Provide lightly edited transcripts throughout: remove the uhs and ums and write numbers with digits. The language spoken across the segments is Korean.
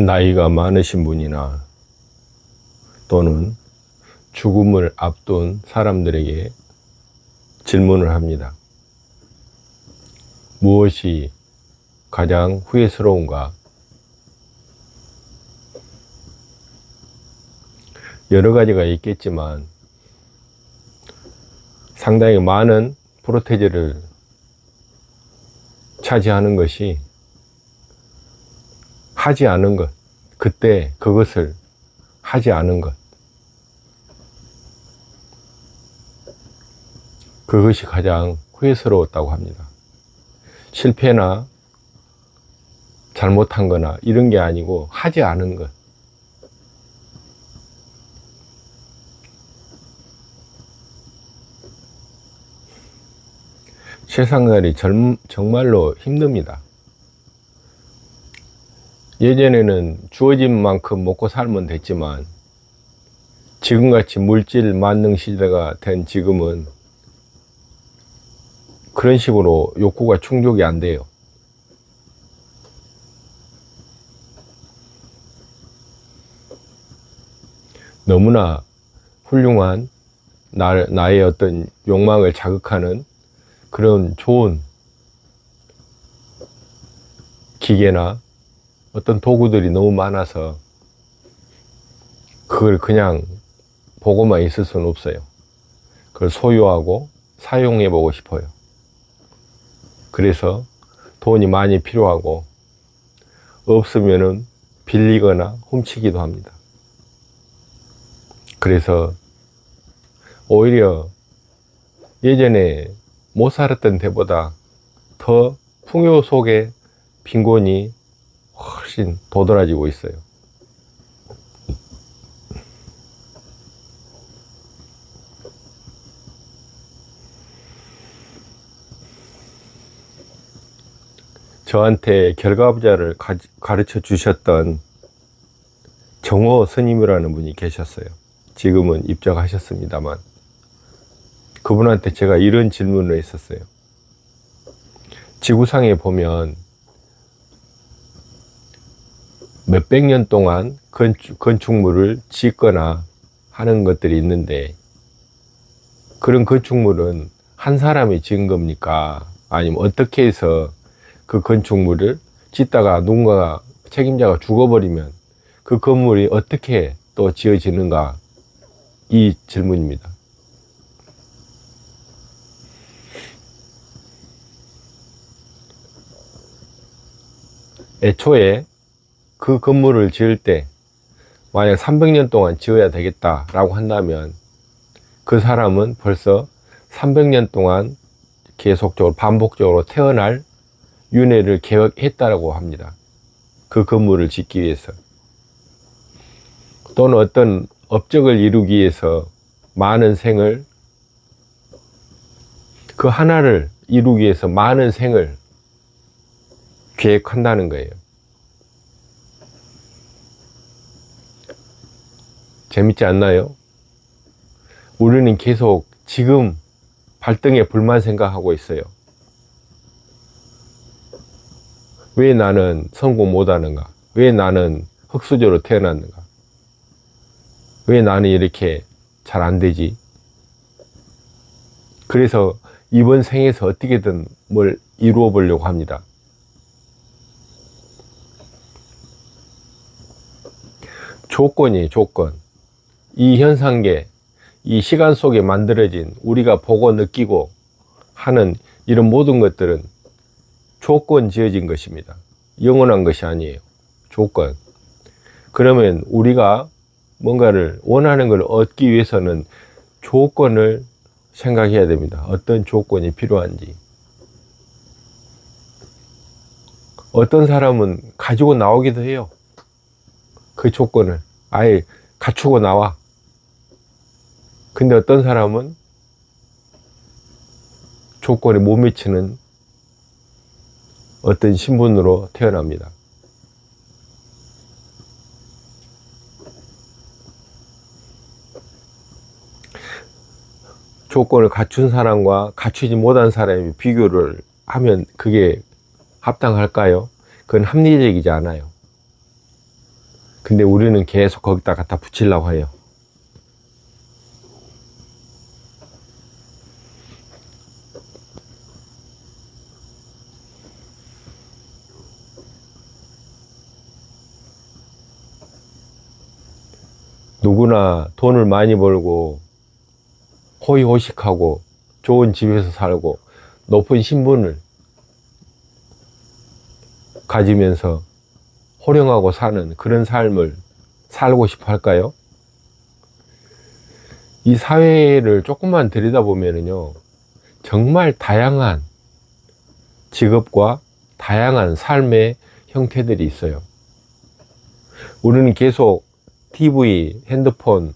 나이가 많으신 분이나 또는 죽음을 앞둔 사람들에게 질문을 합니다. 무엇이 가장 후회스러운가? 여러 가지가 있겠지만 상당히 많은 프로테즈를 차지하는 것이 하지 않은 것, 그때 그것을 하지 않은 것, 그것이 가장 후회스러웠다고 합니다. 실패나 잘못한 거나 이런 게 아니고 하지 않은 것. 세상살이 정말로 힘듭니다. 예전에는 주어진 만큼 먹고 살면 됐지만 지금같이 물질 만능 시대가 된 지금은 그런 식으로 욕구가 충족이 안 돼요. 너무나 훌륭한 나의 어떤 욕망을 자극하는 그런 좋은 기계나 어떤 도구들이 너무 많아서 그걸 그냥 보고만 있을 수는 없어요. 그걸 소유하고 사용해 보고 싶어요. 그래서 돈이 많이 필요하고 없으면은 빌리거나 훔치기도 합니다. 그래서 오히려 예전에 못 살았던 때보다 더 풍요 속에 빈곤이 훨씬 도드라지고 있어요. 저한테 결과부자를 가르쳐 주셨던 정호 스님이라는 분이 계셨어요. 지금은 입적하셨습니다만 그분한테 제가 이런 질문을 했었어요. 지구상에 보면 몇백 년 동안 건축물을 짓거나 하는 것들이 있는데 그런 건축물은 한 사람이 지은 겁니까? 아니면 어떻게 해서 그 건축물을 짓다가 누군가가 책임자가 죽어버리면 그 건물이 어떻게 또 지어지는가? 이 질문입니다. 애초에 그 건물을 지을 때 만약 300년 동안 지어야 되겠다라고 한다면 그 사람은 벌써 300년 동안 계속적으로 반복적으로 태어날 윤회를 계획했다라고 합니다. 그 건물을 짓기 위해서. 또는 어떤 업적을 이루기 위해서 많은 생을, 그 하나를 이루기 위해서 많은 생을 계획한다는 거예요. 재밌지 않나요? 우리는 계속 지금 발등에 불만 생각하고 있어요. 왜 나는 성공 못하는가? 왜 나는 흙수저로 태어났는가? 왜 나는 이렇게 잘 안 되지? 그래서 이번 생에서 어떻게든 뭘 이루어 보려고 합니다. 조건이에요, 조건. 이 현상계, 이 시간 속에 만들어진 우리가 보고 느끼고 하는 이런 모든 것들은 조건 지어진 것입니다. 영원한 것이 아니에요. 조건. 그러면 우리가 뭔가를 원하는 걸 얻기 위해서는 조건을 생각해야 됩니다. 어떤 조건이 필요한지. 어떤 사람은 가지고 나오기도 해요. 그 조건을 아예 갖추고 나와. 근데 어떤 사람은 조건에 못 미치는 어떤 신분으로 태어납니다. 조건을 갖춘 사람과 갖추지 못한 사람이 비교를 하면 그게 합당할까요? 그건 합리적이지 않아요. 근데 우리는 계속 거기다 갖다 붙이려고 해요. 누구나 돈을 많이 벌고 호의호식하고 좋은 집에서 살고 높은 신분을 가지면서 호령하고 사는 그런 삶을 살고 싶어 할까요? 이 사회를 조금만 들여다보면요, 정말 다양한 직업과 다양한 삶의 형태들이 있어요. 우리는 계속 TV, 핸드폰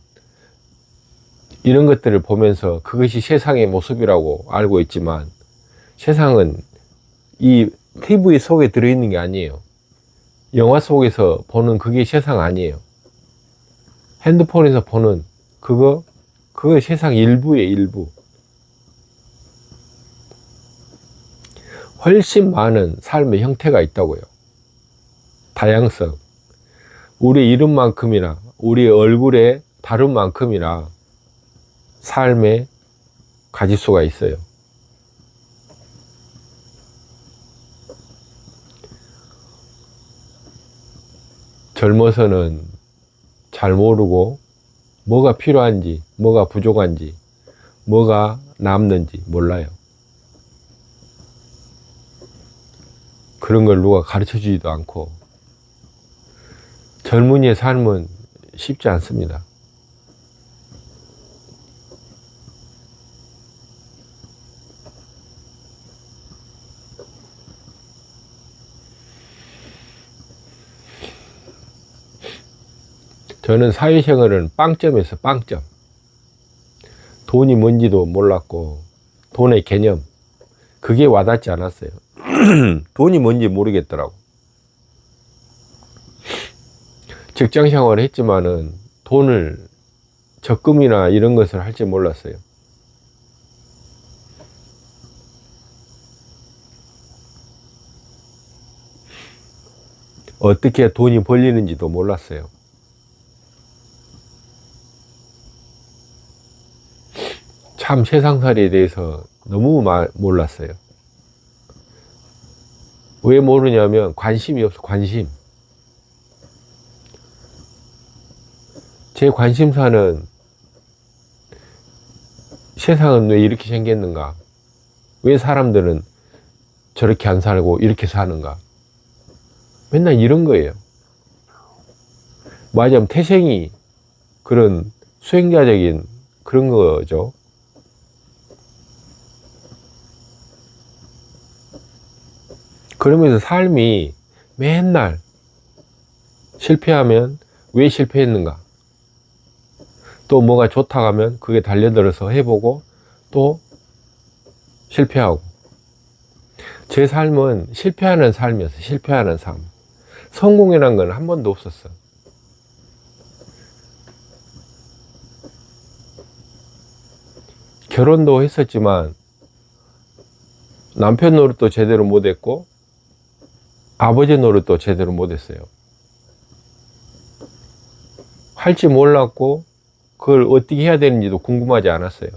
이런 것들을 보면서 그것이 세상의 모습이라고 알고 있지만, 세상은 이 TV 속에 들어있는 게 아니에요. 영화 속에서 보는 그게 세상 아니에요. 핸드폰에서 보는 그거 세상 일부예요, 일부. 훨씬 많은 삶의 형태가 있다고요. 다양성. 우리 이름만큼이나 우리 얼굴에 다른 만큼이나 삶의 가짓수가 있어요. 젊어서는 잘 모르고 뭐가 필요한지, 뭐가 부족한지, 뭐가 남는지 몰라요. 그런 걸 누가 가르쳐 주지도 않고, 젊은이의 삶은 쉽지 않습니다. 저는 사회생활은 빵점에서 빵점. 돈이 뭔지도 몰랐고, 돈의 개념, 그게 와닿지 않았어요. 돈이 뭔지 모르겠더라고. 직장 생활을 했지만은 돈을, 적금이나 이런 것을 할 줄 몰랐어요. 어떻게 돈이 벌리는지도 몰랐어요. 참 세상살이에 대해서 너무 몰랐어요. 왜 모르냐면 관심이 없어, 관심. 제 관심사는 세상은 왜 이렇게 생겼는가? 왜 사람들은 저렇게 안 살고 이렇게 사는가? 맨날 이런 거예요. 말하자면 태생이 그런 수행자적인 그런 거죠. 그러면서 삶이 맨날 실패하면 왜 실패했는가? 또 뭐가 좋다 하면 그게 달려들어서 해보고 또 실패하고. 제 삶은 실패하는 삶이었어요. 실패하는 삶. 성공이란 건 한 번도 없었어. 결혼도 했었지만 남편 노릇도 제대로 못했고 아버지 노릇도 제대로 못했어요. 할지 몰랐고 그걸 어떻게 해야 되는지도 궁금하지 않았어요.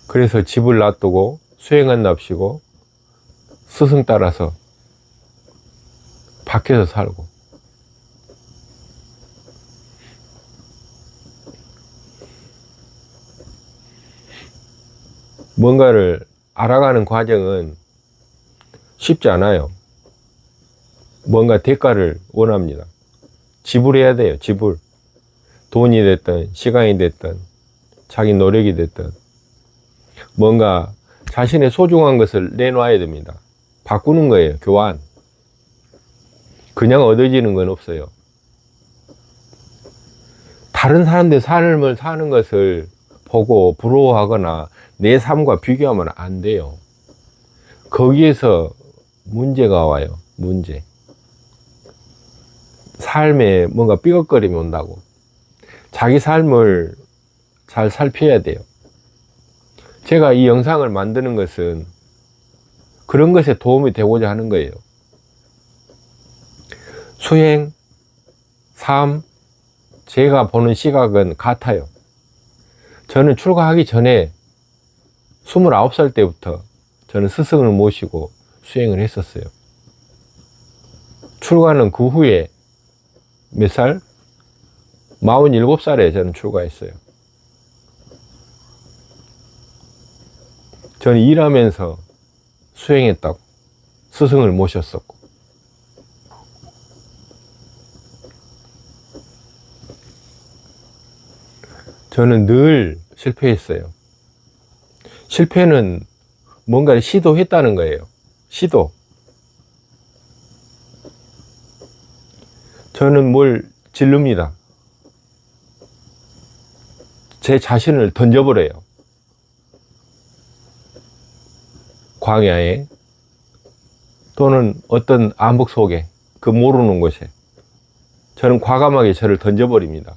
그래서 집을 놔두고 수행한 납시고 스승 따라서 밖에서 살고. 뭔가를 알아가는 과정은 쉽지 않아요. 뭔가 대가를 원합니다. 지불해야 돼요, 지불. 돈이 됐든 시간이 됐든 자기 노력이 됐든 뭔가 자신의 소중한 것을 내놔야 됩니다. 바꾸는 거예요, 교환. 그냥 얻어지는 건 없어요. 다른 사람들 삶을 사는 것을 보고 부러워하거나 내 삶과 비교하면 안 돼요. 거기에서 문제가 와요, 문제. 삶에 뭔가 삐걱거림이 온다고. 자기 삶을 잘 살펴야 돼요. 제가 이 영상을 만드는 것은 그런 것에 도움이 되고자 하는 거예요. 수행, 삶, 제가 보는 시각은 같아요. 저는 출가하기 전에 29살 때부터 저는 스승을 모시고 수행을 했었어요. 출가는 그 후에 몇 살? 47살에 저는 출가했어요. 저는 일하면서 수행했다고. 스승을 모셨었고. 저는 늘 실패했어요. 실패는 뭔가를 시도했다는 거예요. 시도. 저는 뭘 질릅니다. 제 자신을 던져버려요. 광야에 또는 어떤 암흑 속에 그 모르는 곳에 저는 과감하게 저를 던져버립니다.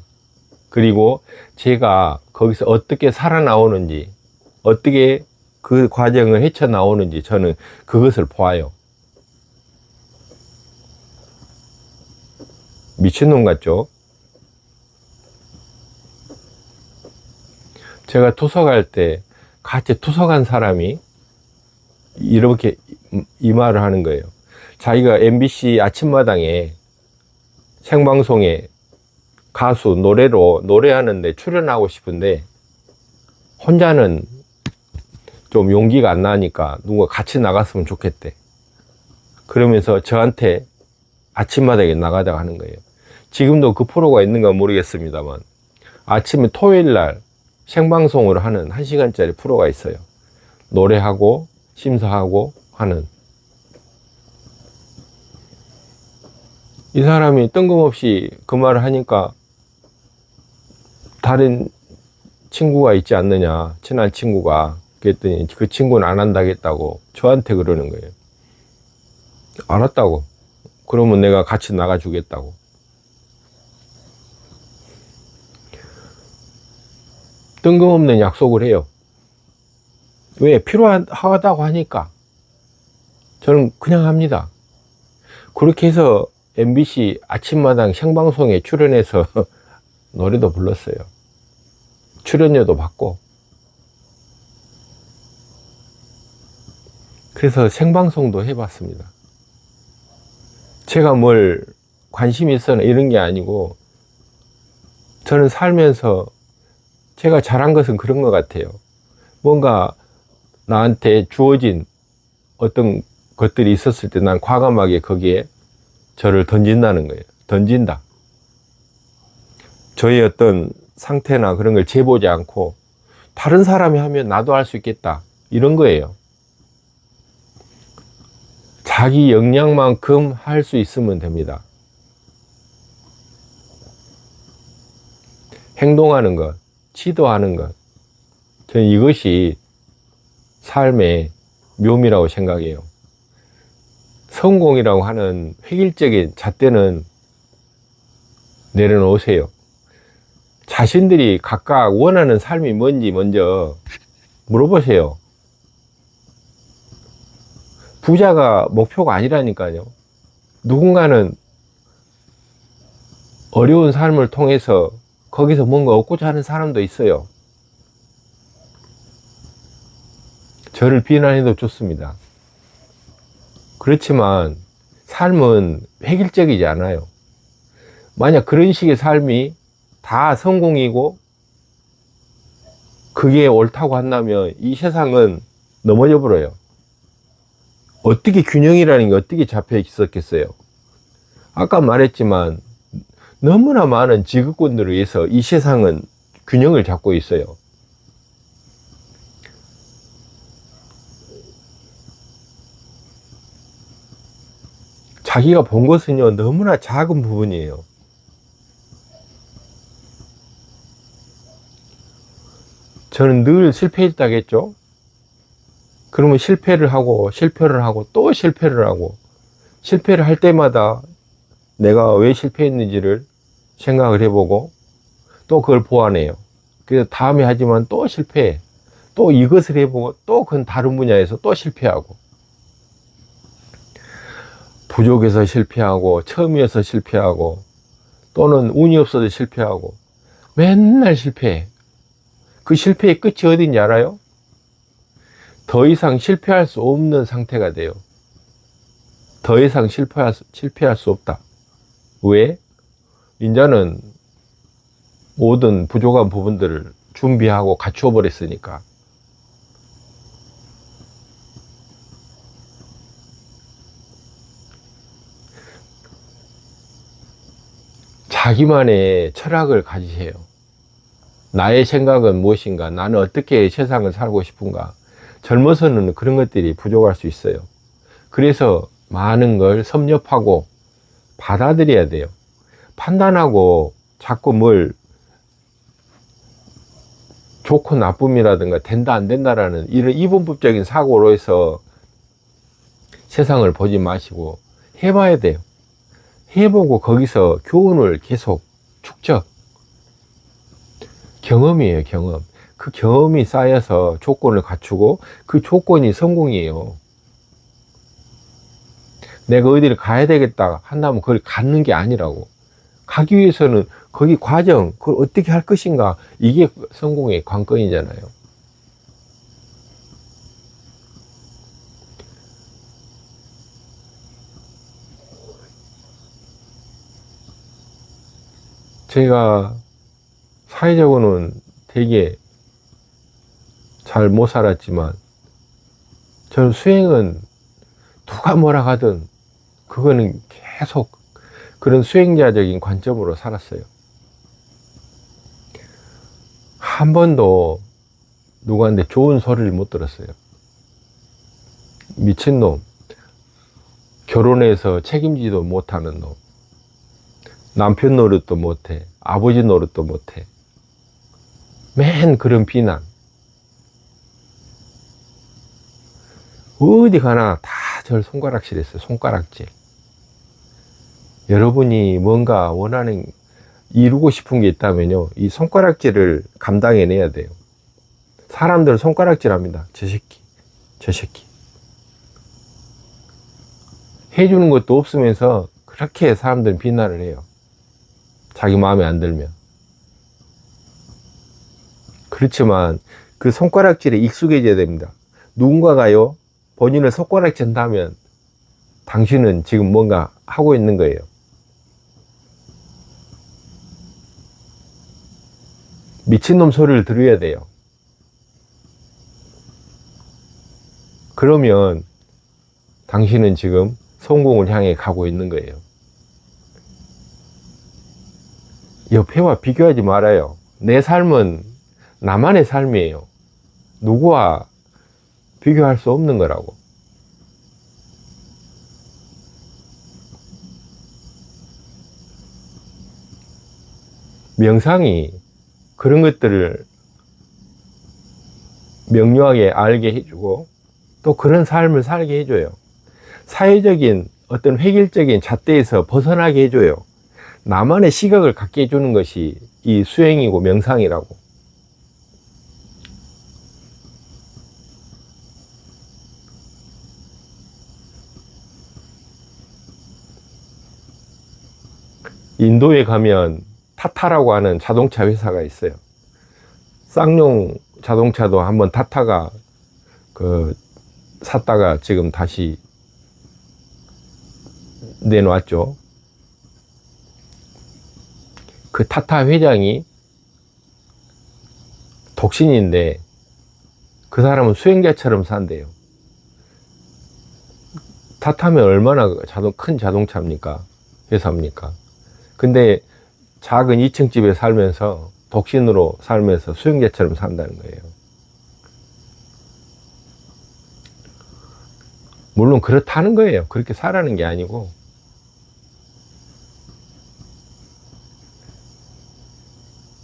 그리고 제가 거기서 어떻게 살아나오는지, 어떻게 그 과정을 헤쳐나오는지 저는 그것을 보아요. 미친놈 같죠? 제가 투석할 때 같이 투석한 사람이 이렇게 이 말을 하는 거예요. 자기가 MBC 아침마당에 생방송에 가수 노래로 노래하는데 출연하고 싶은데 혼자는 좀 용기가 안 나니까 누가 같이 나갔으면 좋겠대. 그러면서 저한테 아침마당에 나가자고 하는 거예요. 지금도 그 프로가 있는가 모르겠습니다만 아침에 토요일 날 생방송으로 하는 1시간짜리 프로가 있어요. 노래하고 심사하고 하는. 이 사람이 뜬금없이 그 말을 하니까 다른 친구가 있지 않느냐, 친한 친구가. 그랬더니 그 친구는 안 한다겠다고 저한테 그러는 거예요. 알았다고. 그러면 내가 같이 나가주겠다고. 뜬금없는 약속을 해요. 왜? 필요하다고 하니까. 저는 그냥 합니다. 그렇게 해서 MBC 아침마당 생방송에 출연해서 노래도 불렀어요. 출연료도 받고. 그래서 생방송도 해봤습니다. 제가 뭘 관심이 있어나 이런 게 아니고 저는 살면서 제가 잘한 것은 그런 것 같아요. 뭔가 나한테 주어진 어떤 것들이 있었을 때 난 과감하게 거기에 저를 던진다는 거예요. 던진다. 저의 어떤 상태나 그런 걸 재보지 않고 다른 사람이 하면 나도 할 수 있겠다. 이런 거예요. 자기 역량만큼 할 수 있으면 됩니다. 행동하는 것, 지도하는 것. 저는 이것이 삶의 묘미라고 생각해요. 성공이라고 하는 획일적인 잣대는 내려놓으세요. 자신들이 각각 원하는 삶이 뭔지 먼저 물어보세요. 부자가 목표가 아니라니까요. 누군가는 어려운 삶을 통해서 거기서 뭔가 얻고자 하는 사람도 있어요. 저를 비난해도 좋습니다. 그렇지만 삶은 획일적이지 않아요. 만약 그런 식의 삶이 다 성공이고 그게 옳다고 한다면 이 세상은 넘어져 버려요. 어떻게 균형이라는 게 어떻게 잡혀 있었겠어요? 아까 말했지만 너무나 많은 지급군들을 위해서 이 세상은 균형을 잡고 있어요. 자기가 본 것은요, 너무나 작은 부분이에요. 저는 늘 실패했다고 했죠. 그러면 실패를 하고 또 실패를 하고 실패를 할 때마다 내가 왜 실패했는지를 생각을 해보고 또 그걸 보완해요. 그래서 다음에 하지만 또 실패해. 또 이것을 해보고 또 그건 다른 분야에서 또 실패하고. 부족해서 실패하고 처음이어서 실패하고 또는 운이 없어서 실패하고 맨날 실패해. 그 실패의 끝이 어딘지 알아요? 더 이상 실패할 수 없는 상태가 돼요. 더 이상 실패할 수 없다. 왜? 이제는 모든 부족한 부분들을 준비하고 갖추어 버렸으니까. 자기만의 철학을 가지세요. 나의 생각은 무엇인가? 나는 어떻게 세상을 살고 싶은가? 젊어서는 그런 것들이 부족할 수 있어요. 그래서 많은 걸 섭렵하고 받아들여야 돼요. 판단하고 자꾸 뭘 좋고 나쁨이라든가 된다 안 된다라는 이런 이분법적인 사고로 해서 세상을 보지 마시고 해봐야 돼요. 해보고 거기서 교훈을 계속 축적. 경험이에요, 경험. 그 경험이 쌓여서 조건을 갖추고 그 조건이 성공이에요. 내가 어디를 가야 되겠다 한다면 그걸 갖는 게 아니라고. 가기 위해서는 거기 과정, 그걸 어떻게 할 것인가, 이게 성공의 관건이잖아요. 제가 사회적으로는 되게 잘 못 살았지만 저는 수행은 누가 뭐라 하든 그거는 계속 그런 수행자적인 관점으로 살았어요. 한 번도 누구한테 좋은 소리를 못 들었어요. 미친놈, 결혼해서 책임지도 못하는 놈, 남편 노릇도 못해, 아버지 노릇도 못해, 맨 그런 비난. 어디 가나 다 절 손가락질 했어요. 손가락질. 여러분이 뭔가 원하는, 이루고 싶은 게 있다면요, 이 손가락질을 감당해내야 돼요. 사람들 손가락질 합니다. 저 새끼, 저 새끼. 해주는 것도 없으면서 그렇게 사람들은 비난을 해요. 자기 마음에 안 들면. 그렇지만 그 손가락질에 익숙해져야 됩니다. 누군가가요, 본인을 손가락질한다면 당신은 지금 뭔가 하고 있는 거예요. 미친놈 소리를 들어야 돼요. 그러면 당신은 지금 성공을 향해 가고 있는 거예요. 옆에와 비교하지 말아요. 내 삶은 나만의 삶이에요. 누구와 비교할 수 없는 거라고. 명상이 그런 것들을 명료하게 알게 해주고 또 그런 삶을 살게 해줘요. 사회적인 어떤 획일적인 잣대에서 벗어나게 해줘요. 나만의 시각을 갖게 해주는 것이 이 수행이고 명상이라고. 인도에 가면 타타라고 하는 자동차 회사가 있어요. 쌍용 자동차도 한번 타타가 샀다가 지금 다시 내놓았죠. 그 타타 회장이 독신인데 그 사람은 수행자처럼 산대요. 타타면 얼마나 큰 자동차입니까? 회사입니까? 근데 작은 2층 집에 살면서 독신으로 살면서 수행자처럼 산다는 거예요. 물론 그렇다는 거예요. 그렇게 살라는 게 아니고.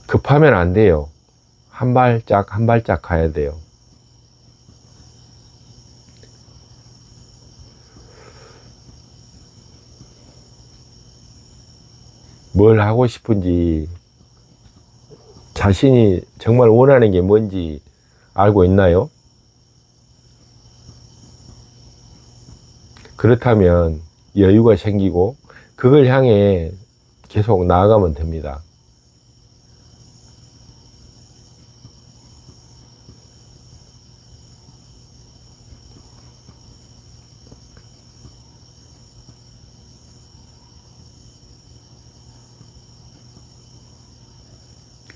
급하면 안 돼요. 한 발짝 한 발짝 가야 돼요. 뭘 하고 싶은지, 자신이 정말 원하는 게 뭔지 알고 있나요? 그렇다면 여유가 생기고 그걸 향해 계속 나아가면 됩니다.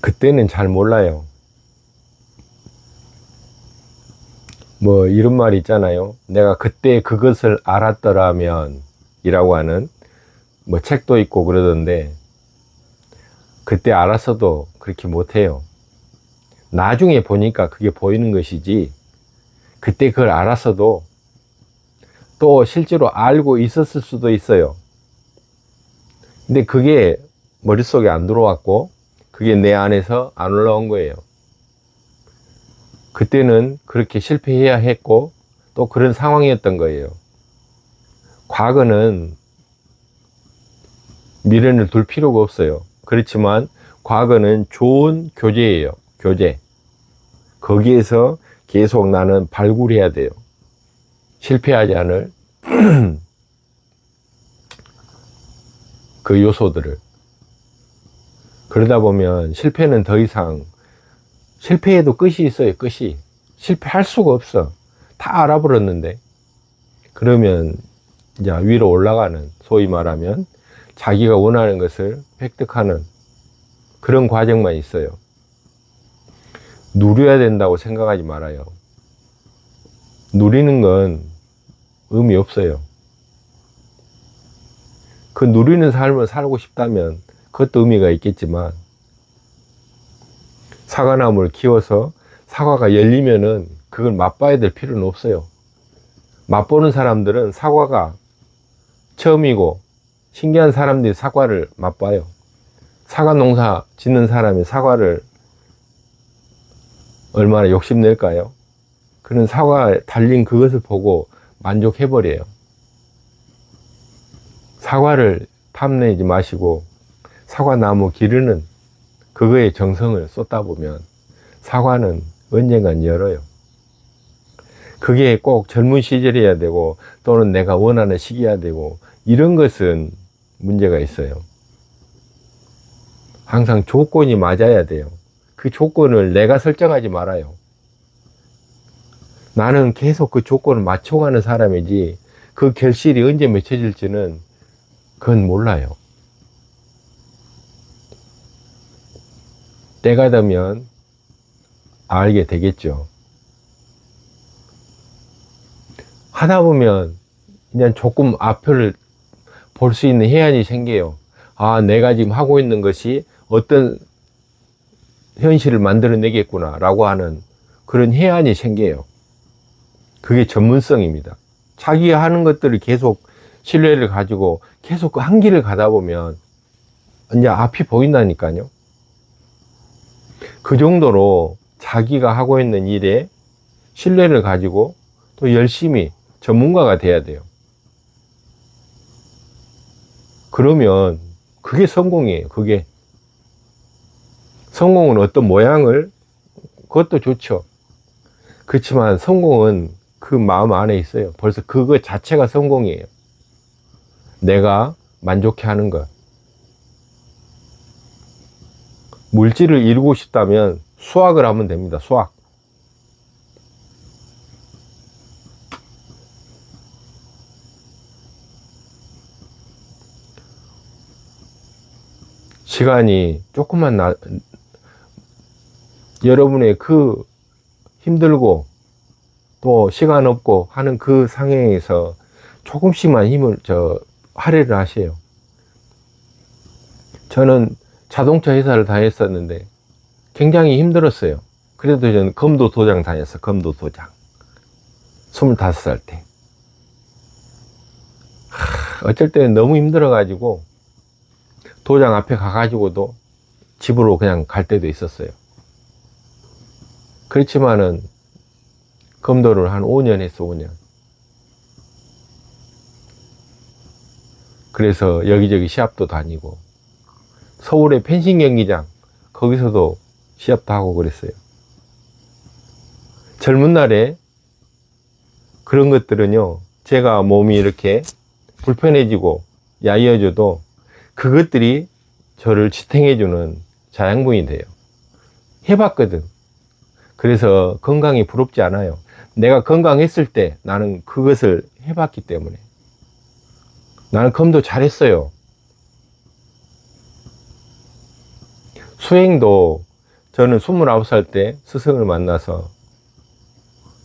그때는 잘 몰라요. 뭐 이런 말이 있잖아요. 내가 그때 그것을 알았더라면 이라고 하는 뭐 책도 있고 그러던데, 그때 알았어도 그렇게 못해요. 나중에 보니까 그게 보이는 것이지, 그때 그걸 알았어도 또 실제로 알고 있었을 수도 있어요. 근데 그게 머릿속에 안 들어왔고 그게 내 안에서 안 올라온 거예요. 그때는 그렇게 실패해야 했고 또 그런 상황이었던 거예요. 과거는 미련을 둘 필요가 없어요. 그렇지만 과거는 좋은 교재예요. 교재. 거기에서 계속 나는 발굴해야 돼요. 실패하지 않을 그 요소들을. 그러다 보면 실패는 더 이상, 실패해도 끝이 있어요. 끝이. 실패할 수가 없어. 다 알아버렸는데. 그러면 이제 위로 올라가는, 소위 말하면 자기가 원하는 것을 획득하는 그런 과정만 있어요. 누려야 된다고 생각하지 말아요. 누리는 건 의미 없어요. 그 누리는 삶을 살고 싶다면 그것도 의미가 있겠지만, 사과나무를 키워서 사과가 열리면은 그걸 맛봐야 될 필요는 없어요. 맛보는 사람들은 사과가 처음이고, 신기한 사람들이 사과를 맛봐요. 사과 농사 짓는 사람이 사과를 얼마나 욕심낼까요? 그런 사과에 달린 그것을 보고 만족해버려요. 사과를 탐내지 마시고 사과나무 기르는 그거에 정성을 쏟다 보면 사과는 언젠간 열어요. 그게 꼭 젊은 시절이어야 되고 또는 내가 원하는 시기여야 되고 이런 것은 문제가 있어요. 항상 조건이 맞아야 돼요. 그 조건을 내가 설정하지 말아요. 나는 계속 그 조건을 맞춰가는 사람이지 그 결실이 언제 맺혀질지는 그건 몰라요. 때가 되면 알게 되겠죠. 하다 보면 그냥 조금 앞을 볼 수 있는 해안이 생겨요. 아, 내가 지금 하고 있는 것이 어떤 현실을 만들어내겠구나 라고 하는 그런 해안이 생겨요. 그게 전문성입니다. 자기가 하는 것들을 계속 신뢰를 가지고 계속 그 한 길을 가다 보면 이제 앞이 보인다니까요. 그 정도로 자기가 하고 있는 일에 신뢰를 가지고 또 열심히 전문가가 돼야 돼요. 그러면 그게 성공이에요. 그게 성공은 어떤 모양을, 그것도 좋죠. 그렇지만 성공은 그 마음 안에 있어요. 벌써 그거 자체가 성공이에요. 내가 만족해 하는 것. 물질을 이루고 싶다면 수학을 하면 됩니다. 수학. 시간이 조금만 여러분의 그 힘들고 또 시간 없고 하는 그 상황에서 조금씩만 힘을 할애를 하세요. 저는 자동차 회사를 다녔었는데 굉장히 힘들었어요. 그래도 저는 검도 도장 다녔어요. 검도 도장. 25살 때. 어쩔 때는 너무 힘들어가지고 도장 앞에 가가지고도 집으로 그냥 갈 때도 있었어요. 그렇지만은 검도를 한 5년 했어, 5년. 그래서 여기저기 시합도 다니고 서울의 펜싱 경기장 거기서도 시합도 하고 그랬어요. 젊은 날에 그런 것들은요, 제가 몸이 이렇게 불편해지고 야이어져도 그것들이 저를 지탱해주는 자양분이 돼요. 해봤거든. 그래서 건강이 부럽지 않아요. 내가 건강했을 때 나는 그것을 해봤기 때문에. 나는 검도 잘했어요. 수행도 저는 29살 때 스승을 만나서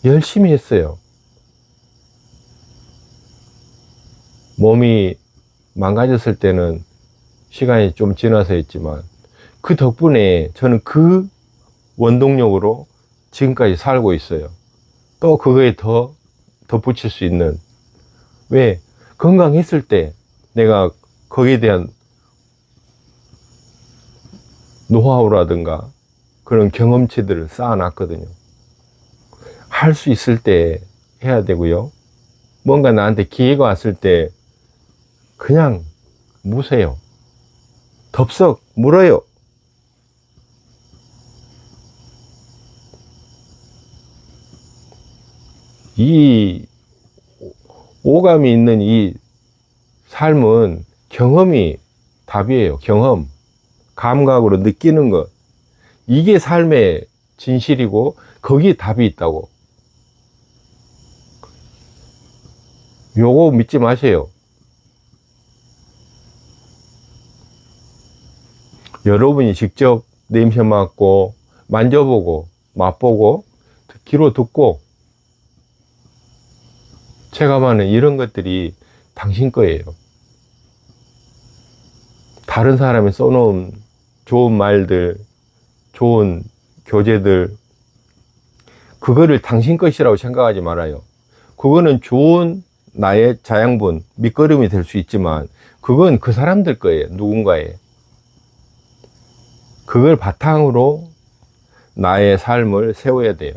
열심히 했어요. 몸이 망가졌을 때는 시간이 좀 지나서 했지만 그 덕분에 저는 그 원동력으로 지금까지 살고 있어요. 또 그거에 더 덧붙일 수 있는, 왜? 건강했을 때 내가 거기에 대한 노하우라든가 그런 경험치들을 쌓아놨거든요. 할 수 있을 때 해야 되고요. 뭔가 나한테 기회가 왔을 때 그냥 무세요. 덥석 물어요. 이 오감이 있는 이 삶은 경험이 답이에요. 경험. 감각으로 느끼는 것. 이게 삶의 진실이고 거기에 답이 있다고. 요거 믿지 마세요. 여러분이 직접 냄새 맡고 만져보고 맛보고 귀로 듣고 체감하는 이런 것들이 당신 거예요. 다른 사람이 써놓은 좋은 말들, 좋은 교재들, 그거를 당신 것이라고 생각하지 말아요. 그거는 좋은 나의 자양분, 밑거름이 될 수 있지만 그건 그 사람들 거예요. 누군가의. 그걸 바탕으로 나의 삶을 세워야 돼요.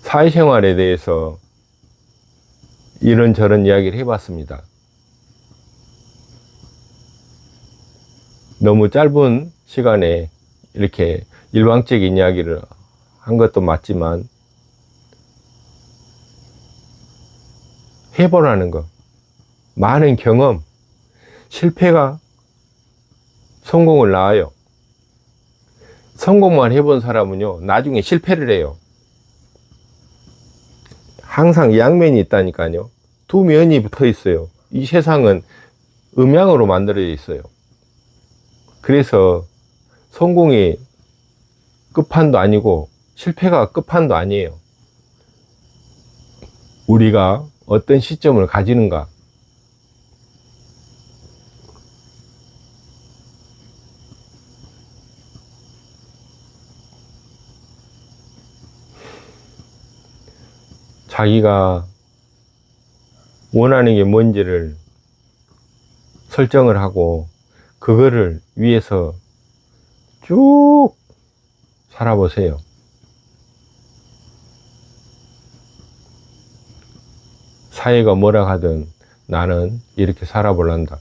사회생활에 대해서 이런저런 이야기를 해봤습니다. 너무 짧은 시간에 이렇게 일방적인 이야기를 한 것도 맞지만 해보라는 거, 많은 경험, 실패가 성공을 낳아요. 성공만 해본 사람은요, 나중에 실패를 해요. 항상 양면이 있다니까요. 두 면이 붙어 있어요. 이 세상은 음양으로 만들어져 있어요. 그래서 성공이 끝판도 아니고 실패가 끝판도 아니에요. 우리가 어떤 시점을 가지는가. 자기가 원하는 게 뭔지를 설정을 하고 그거를 위해서 쭉 살아보세요. 사회가 뭐라 하든 나는 이렇게 살아볼란다.